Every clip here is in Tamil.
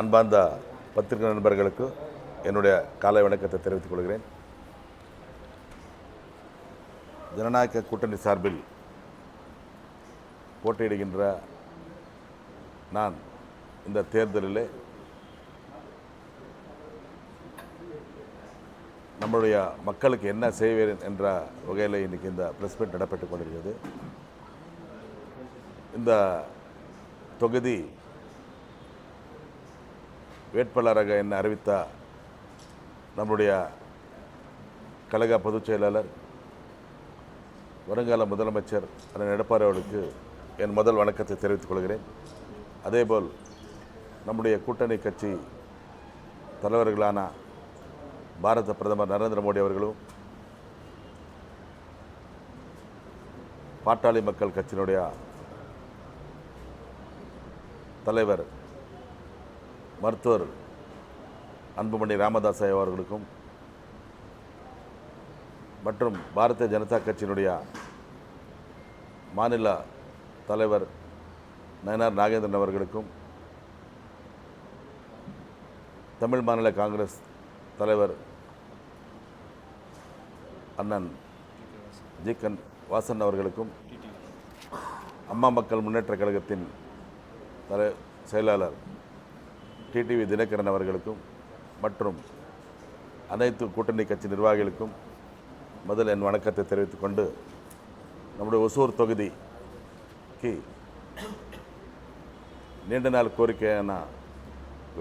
அன்பார்ந்த பத்திரிகை நண்பர்களுக்கு என்னுடைய காலை வணக்கத்தை தெரிவித்துக் கொள்கிறேன். ஜனநாயக கூட்டணி சார்பில் போட்டியிடுகின்ற நான் இந்த தேர்தலில் நம்முடைய மக்களுக்கு என்ன செய்வேன் என்ற வகையில் இன்றைக்கி இந்த ப்ரெஸ் மீட் நடைபெற்றுக் கொண்டிருக்கிறது. இந்த தொகுதி வேட்பாளராக என்ன அறிவித்த நம்முடைய கழக பொதுச் செயலாளர் வருங்கால முதலமைச்சர் அண்ணன் எடப்பாடி அவர்களுக்கு என் முதல் வணக்கத்தை தெரிவித்துக் கொள்கிறேன். அதேபோல் நம்முடைய கூட்டணி கட்சி தலைவர்களான பாரத பிரதமர் நரேந்திர மோடி அவர்களும் பாட்டாளி மக்கள் கட்சியினுடைய தலைவர் மருத்துவர் அன்புமணி ராமதாஸ் அவர்களுக்கும் மற்றும் பாரதிய ஜனதா கட்சியினுடைய மாநில தலைவர் நயனார் நாகேந்திரன் அவர்களுக்கும் தமிழ் மாநில காங்கிரஸ் தலைவர் அண்ணன் ஜி.கன் வாசன் அவர்களுக்கும் அம்மா மக்கள் முன்னேற்ற கழகத்தின் செயலாளர் டிடிவி தினகரன் அவர்களுக்கும் மற்றும் அனைத்து கூட்டணி கட்சி நிர்வாகிகளுக்கும் முதல் என் வணக்கத்தை தெரிவித்துக் கொண்டு, நம்முடைய ஒசூர் தொகுதிக்கு நீண்ட நாள் கோரிக்கையான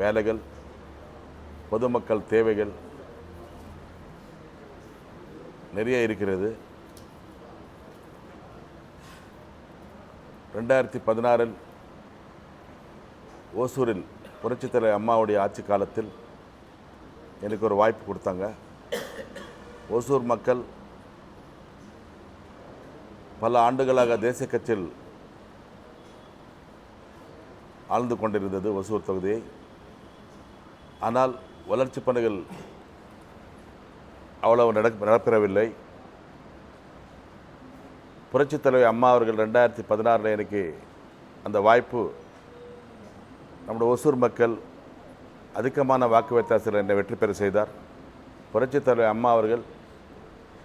வேலைகள், பொதுமக்கள் தேவைகள் நிறைய இருக்கிறது. 2016 ஓசூரில் புரட்சித்தலைவர் அம்மாவுடைய ஆட்சி காலத்தில் எனக்கு ஒரு வாய்ப்பு கொடுத்தாங்க. ஓசூர் மக்கள் பல ஆண்டுகளாக தேசிய கட்சியில் ஆழ்ந்து கொண்டிருந்தது ஒசூர் தொகுதியை. ஆனால் வளர்ச்சி பணிகள் அவ்வளவு நடப்பெறவில்லை. புரட்சித் தலைவர் அம்மா அவர்கள் 2016 எனக்கு அந்த வாய்ப்பு நம்முடைய ஒசூர் மக்கள் அதிகமான வாக்கு வித்தியாசத்தில் என்னை வெற்றி பெற செய்தார். புரட்சித் தலைவர் அம்மா அவர்கள்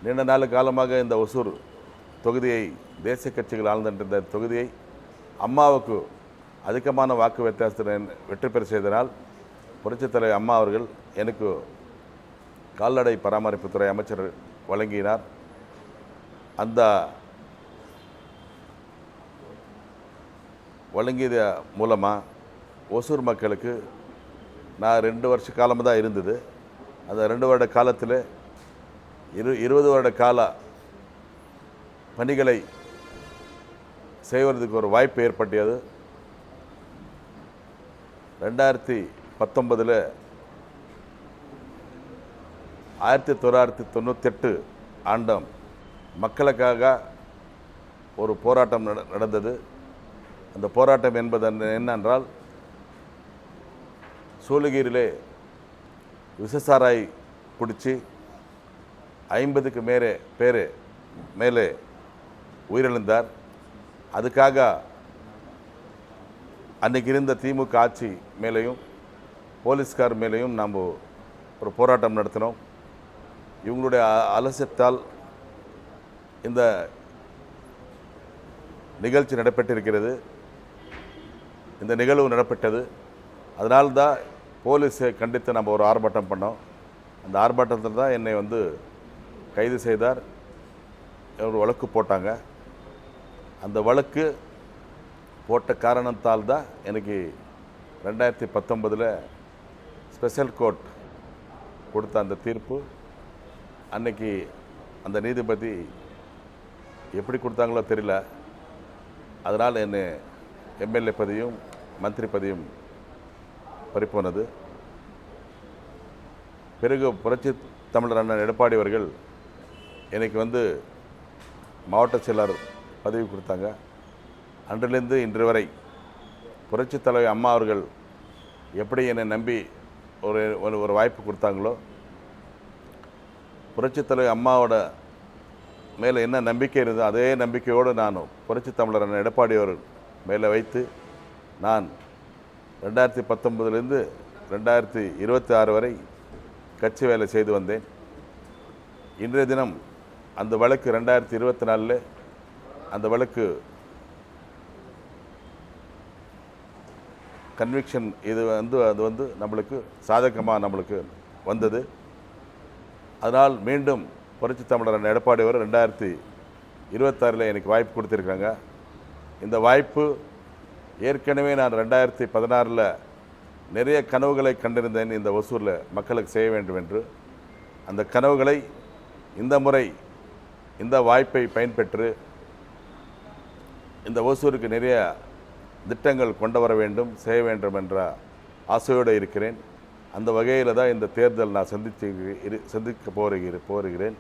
நீண்ட நாள் காலமாக இந்த ஒசூர் தொகுதியை தேசிய கட்சிகள் ஆழ்ந்திருந்த தொகுதியை அம்மாவுக்கு அதிகமான வாக்கு வித்தியாசத்தில் வெற்றி பெற செய்தனால் புரட்சித் தலைவர் அம்மா அவர்கள் எனக்கு கால்நடை பராமரிப்புத்துறை அமைச்சர் வழங்கினார். அந்த வழங்கியது மூலமாக ஒசூர் மக்களுக்கு நான் 2 வருஷ காலமாக தான் இருந்தது. அந்த 2 வருட காலத்தில் 20 வருட கால பணிகளை செய்வதற்கு ஒரு வாய்ப்பு ஏற்பட்டது. 2019 1998 ஆண்டாம் மக்களுக்காக ஒரு போராட்டம் நடந்தது. அந்த போராட்டம் என்பது என்னென்றால், சூளகிரியிலே விஷசாராய் குடித்து 50க்கு மேலே உயிரிழந்தார். அதுக்காக அன்றைக்கு இருந்த திமுக ஆட்சி மேலேயும் போலீஸ்கார் மேலேயும் நாம் ஒரு போராட்டம் நடத்தினோம். இவங்களுடைய அலட்சியத்தால் இந்த நிகழ்ச்சி நடைபெற்றிருக்கிறது. இந்த நிகழ்வு நடைபெற்றது. அதனால்தான் போலீஸை கண்டித்து நம்ம ஒரு ஆர்ப்பாட்டம் பண்ணோம். அந்த ஆர்ப்பாட்டத்தில் தான் என்னை கைது செய்தார். ஒரு வழக்கு போட்டாங்க. அந்த வழக்கு போட்ட காரணத்தால் தான் எனக்கு 2019 ஸ்பெஷல் கோர்ட் கொடுத்த அந்த தீர்ப்பு, அன்னைக்கு அந்த நீதிபதி எப்படி கொடுத்தாங்களோ தெரியல. அதனால் என்னை எம்எல்ஏ பதவியும் மந்திரி பதவியும் பறிப்போனது. பிறகு புரட்சி தமிழர் அண்ணன் எடப்பாடி அவர்கள் எனக்கு மாவட்ட செயலாளர் பதவி கொடுத்தாங்க. அன்றிலிருந்து இன்று வரை புரட்சி தலைவர் அம்மா அவர்கள் எப்படி என்னை நம்பி ஒரு வாய்ப்பு கொடுத்தாங்களோ, புரட்சி தலைவர் அம்மாவோட மேலே என்ன நம்பிக்கை இருந்ததோ அதே நம்பிக்கையோடு நான் புரட்சி தமிழர் அண்ணன் எடப்பாடி அவர்கள் மேலே வைத்து நான் 2019 2026 வரை கட்சி வேலை செய்து வந்தேன். இன்றைய தினம் அந்த வழக்கு 2024 அந்த வழக்கு கன்விக்ஷன் அது வந்து நம்மளுக்கு சாதகமாக நம்மளுக்கு வந்தது. அதனால் மீண்டும் புரட்சி தமிழர் எடப்பாடி அவர் 2026 எனக்கு வாய்ப்பு கொடுத்துருக்காங்க. இந்த வாய்ப்பு ஏற்கனவே நான் 2016 நிறைய கனவுகளை கண்டிருந்தேன். இந்த ஒசூரில் மக்களுக்கு செய்ய வேண்டும் என்று அந்த கனவுகளை இந்த முறை இந்த வாய்ப்பை பயன்பெற்று இந்த ஒசூருக்கு நிறைய திட்டங்கள் கொண்டு வர வேண்டும், செய்ய வேண்டும் என்ற ஆசையோடு இருக்கிறேன். அந்த வகையில் தான் இந்த தேர்தல் நான் சந்திக்க போகிறேன்.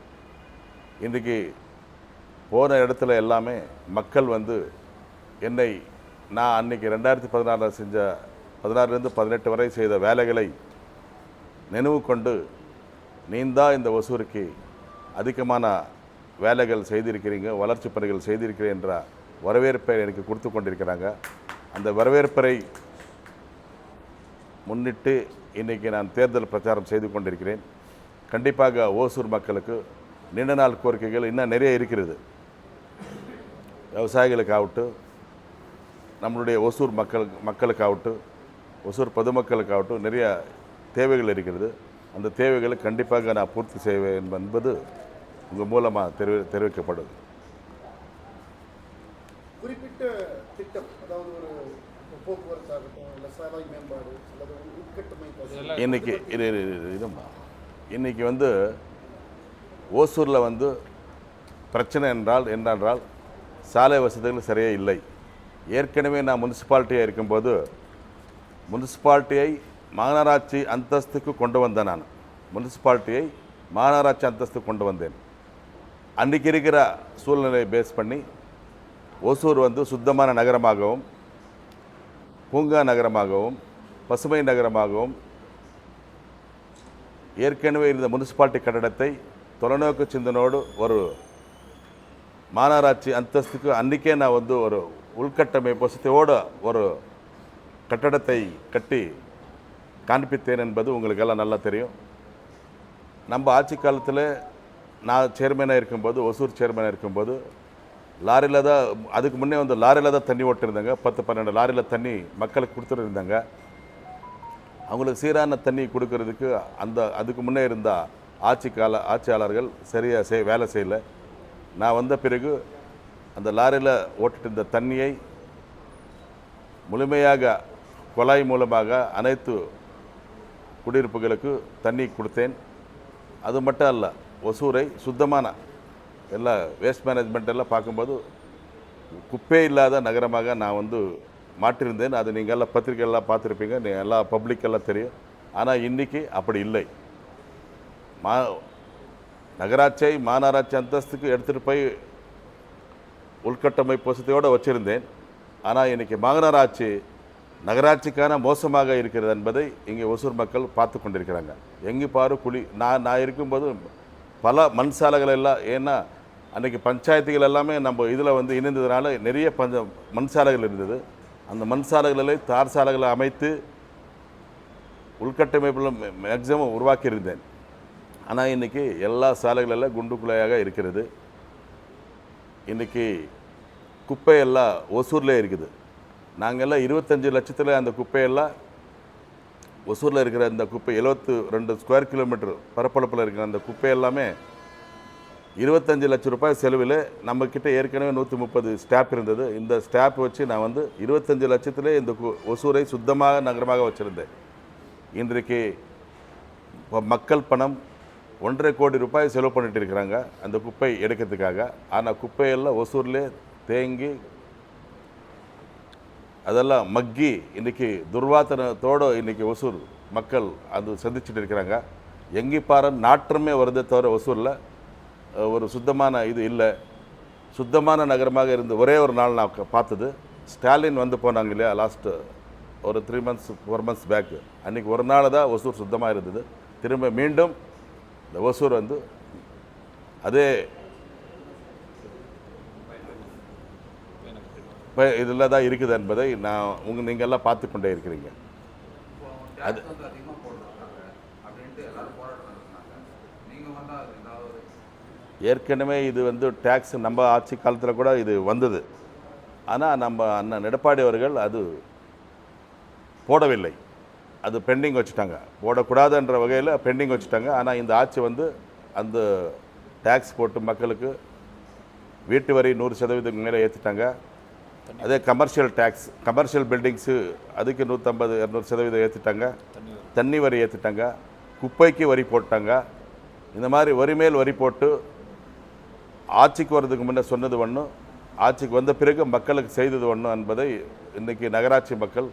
இன்றைக்கு போன இடத்துல எல்லாமே மக்கள் வந்து என்னை நான் அன்றைக்கி 2016 செஞ்ச 16 18 வரை செய்த வேலைகளை நினைவு கொண்டு நீந்தான் இந்த ஒசூருக்கு அதிகமான வேலைகள் செய்திருக்கிறீங்க, வளர்ச்சி பணிகள் செய்திருக்கிறேன் என்ற வரவேற்பை எனக்கு கொடுத்து கொண்டிருக்கிறாங்க. அந்த வரவேற்பை முன்னிட்டு இன்றைக்கி நான் தேர்தல் பிரச்சாரம் செய்து கொண்டிருக்கிறேன். கண்டிப்பாக ஓசூர் மக்களுக்கு நீண்ட நாள் கோரிக்கைகள் இன்னும் நிறைய இருக்கிறது. விவசாயிகளுக்காகட்டும், நம்மளுடைய ஒசூர் மக்களுக்காகட்டும், ஒசூர் பொதுமக்களுக்காகட்டும் நிறைய தேவைகள் இருக்கிறது. அந்த தேவைகளை கண்டிப்பாக நான் பூர்த்தி செய்வேன் என்பது உங்கள் மூலமாக தெரிவிக்கப்படுது. குறிப்பிட்ட திட்டம், அதாவது ஒரு போக்குவரத்து ஆகட்டும், இல்லை சாலை மேம்பாடு அல்லது உட்கட்டமைப்பு, இன்னைக்கு வந்து ஓசூரில் வந்து பிரச்சனை என்னென்றால் சாலை வசதிகள் சரியே இல்லை. ஏற்கனவே நான் முனிசிபாலிட்டியாக இருக்கும்போது முனிசிபாலிட்டியை மாநகராட்சி அந்தஸ்துக்கு கொண்டு வந்தேன். நான் முனிசிபாலிட்டியை மாநகராட்சி அந்தஸ்துக்கு கொண்டு வந்தேன். அன்றைக்கி இருக்கிற சூழ்நிலையை பேஸ் பண்ணி ஓசூர் வந்து சுத்தமான நகரமாகவும், பூங்கா நகரமாகவும், பசுமை நகரமாகவும் ஏற்கனவே இருந்த முனிசிபாலிட்டி கட்டடத்தை தொலைநோக்கு சிந்தனோடு ஒரு மாநகராட்சி அந்தஸ்துக்கு அன்றைக்கே நான் வந்து ஒரு உள்கட்டமைப்பு வசதியோடு ஒரு கட்டடத்தை கட்டி காண்பித்தேன் என்பது உங்களுக்கெல்லாம் நல்லா தெரியும். நம்ம ஆட்சி காலத்தில் நான் சேர்மனாக இருக்கும்போது, ஒசூர் சேர்மனாக இருக்கும்போது லாரியில் தான், அதுக்கு முன்னே வந்து லாரியில் தான் தண்ணி ஓட்டிருந்தாங்க. 10-12 லாரியில் தண்ணி மக்களுக்கு கொடுத்துருந்தாங்க. அவங்களுக்கு சீரான தண்ணி கொடுக்கறதுக்கு அதுக்கு முன்னே இருந்த ஆட்சியாளர்கள் சரியாக வேலை செய்யலை. நான் வந்த பிறகு அந்த லாரியில் ஓட்டிட்டு இருந்த தண்ணியை முழுமையாக குழாய் மூலமாக அனைத்து குடியிருப்புகளுக்கு தண்ணி கொடுத்தேன். அது மட்டும் அல்ல, ஒசூரை சுத்தமான எல்லா வேஸ்ட் மேனேஜ்மெண்ட் எல்லாம் பார்க்கும்போது குப்பை இல்லாத நகரமாக நான் வந்து மாற்றிருந்தேன். அது நீங்கள் எல்லாம் பத்திரிகையெல்லாம் பார்த்துருப்பீங்க, நீங்கள் எல்லா பப்ளிக்கெல்லாம் தெரியும். ஆனால் இன்றைக்கி அப்படி இல்லை. நகராட்சியை மாநகராட்சி அந்தஸ்துக்கு எடுத்துகிட்டு போய் உள்கட்டமைப்பு வசதியோடு வச்சுருந்தேன். ஆனால் இன்றைக்கி மாநகராட்சி நகராட்சிக்கான மோசமாக இருக்கிறது என்பதை இங்கே ஒசூர் மக்கள் பார்த்து கொண்டிருக்கிறாங்க. எங்கே பாரு நான் இருக்கும்போது பல மண் சாலைகள் எல்லாம், ஏன்னா அன்றைக்கி பஞ்சாயத்துகள் எல்லாமே நம்ம இதில் வந்து இணைந்ததுனால நிறைய மண் சாலைகள் இருந்தது. அந்த மண் சாலைகளை தார் சாலைகளை அமைத்து உள்கட்டமைப்பில் மேக்சிமம் உருவாக்கியிருந்தேன். ஆனால் இன்றைக்கி எல்லா சாலைகளெல்லாம் குண்டுக்குள்ளையாக இருக்கிறது. இன்றைக்கி குப்பையெல்லாம் ஒசூரில் இருக்குது. நாங்கள் எல்லாம் 25 லட்சத்தில் அந்த குப்பையெல்லாம் ஒசூரில் இருக்கிற இந்த குப்பை 72 ஸ்கொயர் கிலோமீட்டர் பரப்பளப்பில் இருக்கிற அந்த குப்பை எல்லாமே 25 லட்சம் ரூபாய் செலவில் நம்மக்கிட்ட ஏற்கனவே 130 ஸ்டாப் இருந்தது. இந்த ஸ்டாப் வச்சு நான் வந்து 25 லட்சத்திலே இந்த ஒசூரை சுத்தமாக நகரமாக வச்சுருந்தேன். இன்றைக்கு மக்கள் பணம் 1.5 கோடி ரூபாய் செலவு பண்ணிட்டு இருக்கிறாங்க அந்த குப்பை எடுக்கிறதுக்காக. ஆனால் குப்பையெல்லாம் ஒசூர்லே தேங்கி அதெல்லாம் மக்கி இன்றைக்கி துர்வாசனத்தோடு இன்றைக்கி ஒசூர் மக்கள் அது சந்திச்சுட்டு இருக்கிறாங்க. எங்கே பாரு நாற்றமே வருதே தவிர ஒசூரில் ஒரு சுத்தமான இது இல்லை. சுத்தமான நகரமாக இருந்து ஒரே ஒரு நாள் நான் பார்த்தது, ஸ்டாலின் வந்து போனாங்க இல்லையா, லாஸ்ட்டு ஒரு 3 months 4 months பேக்கு. அன்றைக்கி ஒரு நாள் தான் ஒசூர் சுத்தமாக இருந்தது. திரும்ப மீண்டும் இந்த ஒசூர் வந்து அதே இதில் தான் இருக்குது என்பதை நீங்கள்லாம் பார்த்து கொண்டே இருக்கிறீங்க. அது வந்து அதிகமாக போடுறாங்க அப்படின்ட்டு எல்லாரும் போராட்டம் நடத்துனாங்க. நீங்கள் வந்தால் அது ஏதாவது ஏற்கனவே இது வந்து டேக்ஸ் நம்ம ஆட்சி காலத்தில் கூட இது வந்தது. ஆனால் நம்ம அண்ணன் எடப்பாடி அவர்கள் அது போடவில்லை. அது பெண்டிங் வச்சுட்டாங்க. போடக்கூடாதுன்ற வகையில் பெண்டிங் வச்சுட்டாங்க. ஆனால் இந்த ஆட்சி வந்து அந்த டேக்ஸ் போட்டு மக்களுக்கு வீட்டு வரி 100% மேலே ஏற்றிட்டாங்க. அதே கமர்ஷியல் டேக்ஸ், கமர்ஷியல் பில்டிங்ஸு அதுக்கு 150-200% ஏற்றிட்டாங்க. தண்ணி வரி ஏற்றிட்டாங்க. குப்பைக்கு வரி போட்டாங்க. இந்த மாதிரி வரி மேல் வரி போட்டு ஆட்சிக்கு வர்றதுக்கு முன்னே சொன்னது ஒன்று, ஆட்சிக்கு வந்த பிறகு மக்களுக்கு செய்தது ஒன்று என்பதை இன்றைக்கி நகராட்சி மக்கள்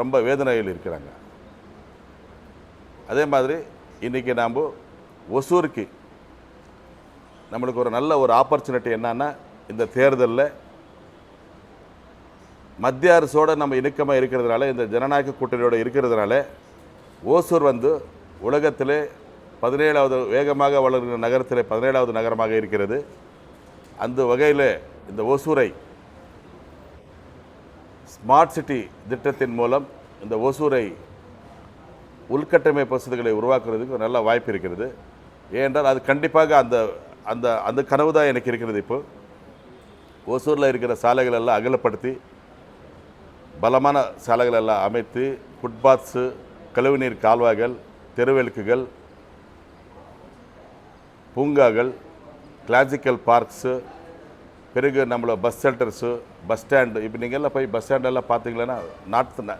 ரொம்ப வேதனையில் இருக்கிறாங்க. அதே மாதிரி இன்றைக்கி நாம் ஒசூருக்கு நம்மளுக்கு ஒரு நல்ல ஒரு ஆப்பர்ச்சுனிட்டி என்னன்னா, இந்த தேர்தலில் மத்திய அரசோடு நம்ம இணக்கமாக இருக்கிறதுனால, இந்த ஜனநாயக கூட்டணியோடு இருக்கிறதுனால ஓசூர் வந்து உலகத்திலே 17வது வேகமாக வளர்கிற நகரத்திலே 17வது நகரமாக இருக்கிறது. அந்த வகையில் இந்த ஓசூரை ஸ்மார்ட் சிட்டி திட்டத்தின் மூலம் இந்த ஓசூரை உள்கட்டமைப்பு வசதிகளை உருவாக்குறதுக்கு நல்ல வாய்ப்பு இருக்கிறது. ஏனென்றால் அது கண்டிப்பாக அந்த அந்த அந்த கனவு தான் எனக்கு இருக்கிறது. இப்போ ஓசூரில் இருக்கிற சாலைகள் எல்லாம் அகலப்படுத்தி பலமான சாலைகள் எல்லாம் அமைத்து ஃபுட்பாத்ஸு, கழிவுநீர் கால்வாய்கள், தெருவிளக்குகள், பூங்காக்கள், கிளாசிக்கல் பார்க்ஸு, பிறகு நம்மள பஸ் ஷெல்டர்ஸு, பஸ் ஸ்டாண்டு. இப்போ நீங்கள் எல்லாம் போய் பஸ் ஸ்டாண்டெல்லாம் பார்த்தீங்களன்னா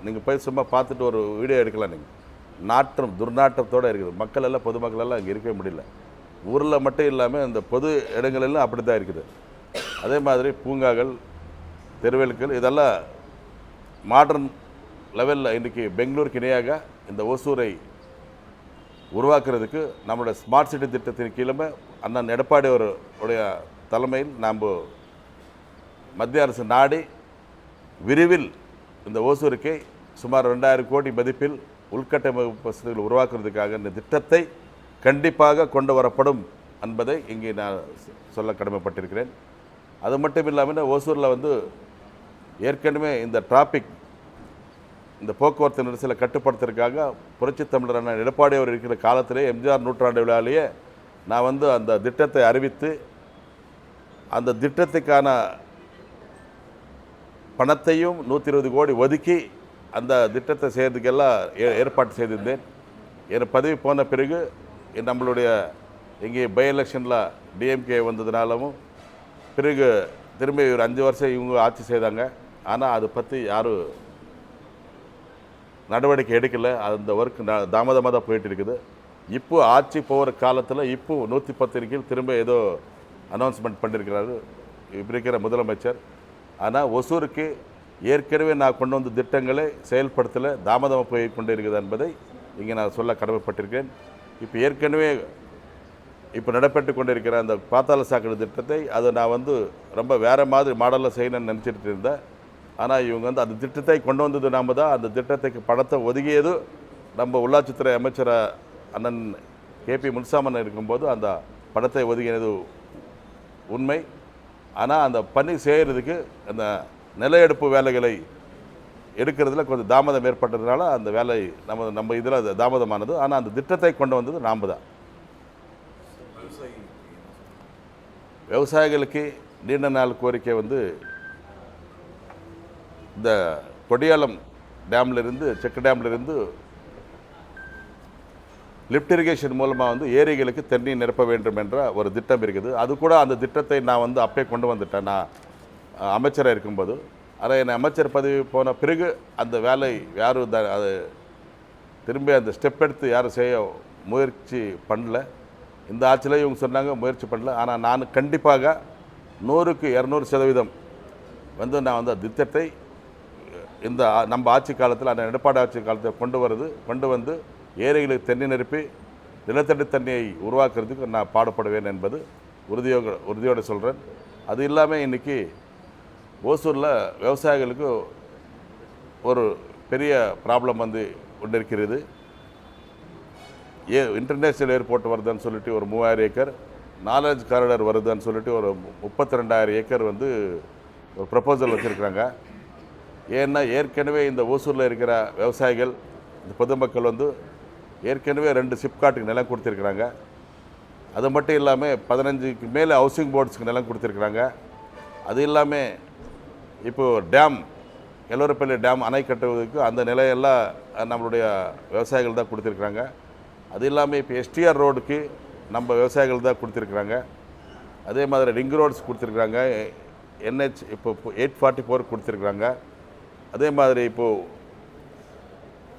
நீங்கள் போய் சும்மா பார்த்துட்டு ஒரு வீடியோ எடுக்கலாம். நீங்கள் நாற்றம் துர்நாற்றத்தோடு இருக்குது. மக்கள் எல்லாம் பொதுமக்கள் எல்லாம் அங்கே இருக்கவே முடியல. ஊரில் மட்டும் இல்லாமல் இந்த பொது இடங்களெல்லாம் அப்படி தான் இருக்குது. அதே மாதிரி பூங்காக்கள், தெருவிளக்குகள் இதெல்லாம் மாடர்ன் லெவலில் இன்றைக்கி பெங்களூருக்கு இணையாக இந்த ஓசூரை உருவாக்குறதுக்கு நம்மளோட ஸ்மார்ட் சிட்டி திட்டத்தின் கீழே அண்ணன் எடப்பாடி அவருடைய தலைமையில் நாம் மத்திய அரசு நாடி விரைவில் இந்த ஓசூருக்கு சுமார் 2000 கோடி மதிப்பில் உள்கட்டமைப்பு வசதிகள் உருவாக்குறதுக்காக இந்த திட்டத்தை கண்டிப்பாக கொண்டு வரப்படும் என்பதை இங்கே நான் சொல்ல கடமைப்பட்டிருக்கிறேன். அது மட்டும் இல்லாமல் ஓசூரில் வந்து ஏற்கனவே இந்த டிராஃபிக், இந்த போக்குவரத்து நெரிசலை கட்டுப்படுத்துறதுக்காக புரட்சித் தமிழர் அண்ணன் எடப்பாடி அவர் இருக்கிற காலத்திலே எம்ஜிஆர் நூற்றாண்டு விழாவிலேயே நான் வந்து அந்த திட்டத்தை அறிவித்து அந்த திட்டத்துக்கான பணத்தையும் 120 கோடி ஒதுக்கி அந்த திட்டத்தை செய்கிறதுக்கெல்லாம் ஏற்பாடு செய்திருந்தேன். என் பதவி போன பிறகு நம்மளுடைய இங்கே பை எலெக்ஷனில் டிஎம்கே வந்ததுனாலும் பிறகு திரும்பி ஒரு 5 வருஷம் இவங்க ஆட்சி செய்தாங்க. ஆனால் அதை பற்றி யாரும் நடவடிக்கை எடுக்கலை. அந்த ஒர்க் தாமதமாக தான் போயிட்டு இருக்குது. இப்போ ஆட்சி போகிற காலத்தில் இப்போ 110 கீழ் திரும்ப ஏதோ அனௌன்ஸ்மெண்ட் பண்ணியிருக்கிறாரு இப்போ இருக்கிற முதலமைச்சர். ஆனால் ஒசூருக்கு ஏற்கனவே நான் கொண்டு வந்த திட்டங்களை செயல்படுத்தலை, தாமதமாக போய் கொண்டு இருக்குது என்பதை இங்கே நான் சொல்ல கடமைப்பட்டிருக்கேன். இப்போ ஏற்கனவே இப்போ நடைபெற்று கொண்டிருக்கிற அந்த பாத்தாள சாக்கடை திட்டத்தை அதை நான் வந்து ரொம்ப வேறு மாதிரி மாடலில் செய்யணும்னு நினச்சிட்டு இருந்தேன். ஆனால் இவங்க வந்து அந்த திட்டத்தை கொண்டு வந்தது நாம் தான். அந்த திட்டத்துக்கு பணத்தை ஒதுக்கியது நம்ம உள்ளாட்சித்துறை அமைச்சர் அண்ணன் கேபி முனுசாமன் இருக்கும்போது அந்த பணத்தை ஒதுக்கினது உண்மை. ஆனால் அந்த பணி செய்கிறதுக்கு அந்த நில எடுப்பு வேலைகளை எடுக்கிறதுல கொஞ்சம் தாமதம் ஏற்பட்டதுனால அந்த வேலை நம்ம இதில் அது தாமதமானது. ஆனால் அந்த திட்டத்தை கொண்டு வந்தது நாம் தான். விவசாயிகளுக்கு நீண்ட நாள் கோரிக்கை வந்து இந்த கொடியாலம் டேம்லேருந்து, செக்கு டேம்லேருந்து லிஃப்ட் இரிகேஷன் மூலமாக வந்து ஏரிகளுக்கு தண்ணீர் நிரப்ப வேண்டும் என்ற ஒரு திட்டம் இருக்குது. அது கூட அந்த திட்டத்தை நான் வந்து அப்பே கொண்டு வந்துட்டேன் நான் அமைச்சராக இருக்கும்போது. ஆனால் என்னை அமைச்சர் பதவி போன பிறகு அந்த வேலை யாரும் அது திரும்பி அந்த ஸ்டெப் எடுத்து யாரும் செய்ய முயற்சி பண்ணல. இந்த ஆட்சியில் இவங்க சொன்னாங்க முயற்சி பண்ணல. ஆனால் நான் கண்டிப்பாக 100க்கு 200% வந்து நான் வந்து திட்டத்தை இந்த நம்ம ஆட்சி காலத்தில் அந்த எடப்பாடி ஆட்சி காலத்தில் கொண்டு வந்து ஏரிகளுக்கு தண்ணி நிரப்பி நிலத்தடி தண்ணியை உருவாக்குறதுக்கு நான் பாடுபடுவேன் என்பது உறுதியோடு சொல்கிறேன். அது இல்லாமல் இன்றைக்கி ஓசூரில் விவசாயிகளுக்கு ஒரு பெரிய ப்ராப்ளம் வந்து கொண்டிருக்கிறது. இன்டர்நேஷ்னல் ஏர்போர்ட் வருதுன்னு சொல்லிட்டு ஒரு 3000 ஏக்கர், நாலேஜ் காரிடார் வருதுன்னு சொல்லிட்டு ஒரு 32,000 ஏக்கர் வந்து ஒரு ப்ரப்போசல் வச்சுருக்குறாங்க. ஏன்னா ஏற்கனவே இந்த ஓசூரில் இருக்கிற விவசாயிகள் இந்த பொதுமக்கள் வந்து ஏற்கனவே 2 சிப்காட்டுக்கு நிலம் கொடுத்துருக்குறாங்க. அது மட்டும் இல்லாமல் 15க்கு மேலே ஹவுசிங் போர்ட்ஸுக்கு நிலம் கொடுத்துருக்குறாங்க. அது இல்லாமல் இப்போது டேம் எல்லோரப்பள்ளி டேம் அணை கட்டுவதற்கு அந்த நிலையெல்லாம் நம்மளுடைய விவசாயிகள் தான் கொடுத்துருக்குறாங்க. அது இல்லாமல் இப்போ எஸ்டிஆர் ரோடுக்கு நம்ம விவசாயிகள் தான் கொடுத்துருக்குறாங்க. அதே மாதிரி ரிங் ரோட்ஸ் கொடுத்துருக்குறாங்க. NH இப்போ 844 கொடுத்துருக்குறாங்க. அதே மாதிரி இப்போது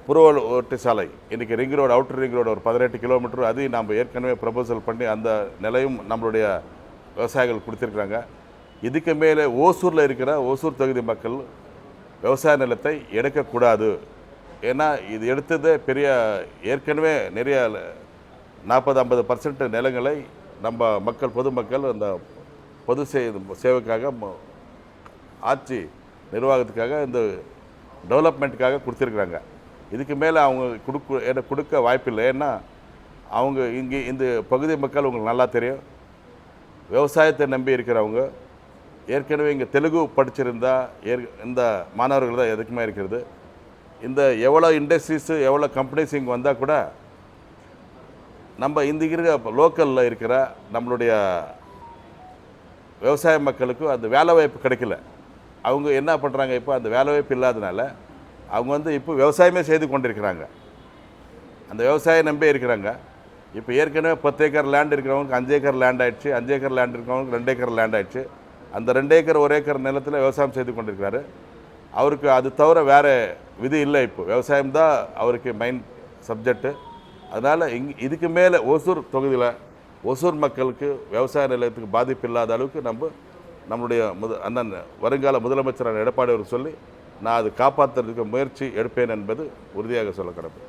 புறவல் ஓட்டு சாலை இன்றைக்கி ring road outer ring road ஒரு 18 கிலோமீட்டர் அதையும் நம்ம ஏற்கனவே ப்ரப்போசல் பண்ணி அந்த நிலையும் நம்மளுடைய விவசாயிகள் கொடுத்துருக்குறாங்க. இதுக்கு மேலே ஓசூரில் இருக்கிற ஓசூர் தொகுதி மக்கள் விவசாய நிலத்தை எடுக்கக்கூடாது. ஏன்னா இது எடுத்ததே பெரிய ஏற்கனவே நிறைய 40-50% நிலங்களை நம்ம மக்கள் பொதுமக்கள் அந்த பொது சேவைக்காக ஆட்சி நிர்வாகத்துக்காக இந்த டெவலப்மெண்ட்டுக்காக கொடுத்துருக்குறாங்க. இதுக்கு மேலே அவங்க கொடுக்க வாய்ப்பில்லை. ஏன்னா அவங்க இங்கே இந்த பகுதி மக்கள் உங்களுக்கு நல்லா தெரியும், விவசாயத்தை நம்பி இருக்கிறவங்க. ஏற்கனவே இங்கே தெலுங்கு படிச்சிருந்தா இந்த மாணவர்கள் தான் எதுக்குமே இருக்கிறது. இந்த எவ்வளோ இண்டஸ்ட்ரீஸு எவ்வளோ கம்பெனிஸ் இங்கே வந்தால் கூட நம்ம இந்த இருக்கிற லோக்கலில் இருக்கிற நம்மளுடைய விவசாய மக்களுக்கு அந்த வேலைவாய்ப்பு கிடைக்கல. அவங்க என்ன பண்ணுறாங்க, இப்போ அந்த வேலைவாய்ப்பு இல்லாதனால அவங்க வந்து இப்போ விவசாயமே செய்து கொண்டிருக்கிறாங்க. அந்த விவசாயம் நம்பி இருக்கிறாங்க. இப்போ ஏற்கனவே 10 ஏக்கர் லேண்ட் இருக்கிறவங்களுக்கு 5 ஏக்கர் லேண்ட் ஆகிடுச்சு, 5 ஏக்கர் லேண்ட் இருக்கிறவங்களுக்கு 2 ஏக்கர் லேண்ட் ஆகிடுச்சு. அந்த 2 ஏக்கர் 1 ஏக்கர் நிலத்தில் விவசாயம் செய்து கொண்டிருக்கிறாரு. அவருக்கு அது தவிர வேறு விதி இல்லை. இப்போ விவசாயம் தான் அவருக்கு மெயின் சப்ஜெக்டு. அதனால் இதுக்கு மேலே ஓசூர் தொகுதியில் ஓசூர் மக்களுக்கு விவசாய நிலையத்துக்கு பாதிப்பு இல்லாத அளவுக்கு நம்மளுடைய அண்ணன் வருங்கால முதலமைச்சரான எடப்பாடி அவர் சொல்லி நான் அது காப்பாற்றுறதுக்கு முயற்சி எடுப்பேன் என்பது உறுதியாக சொல்ல கடமை.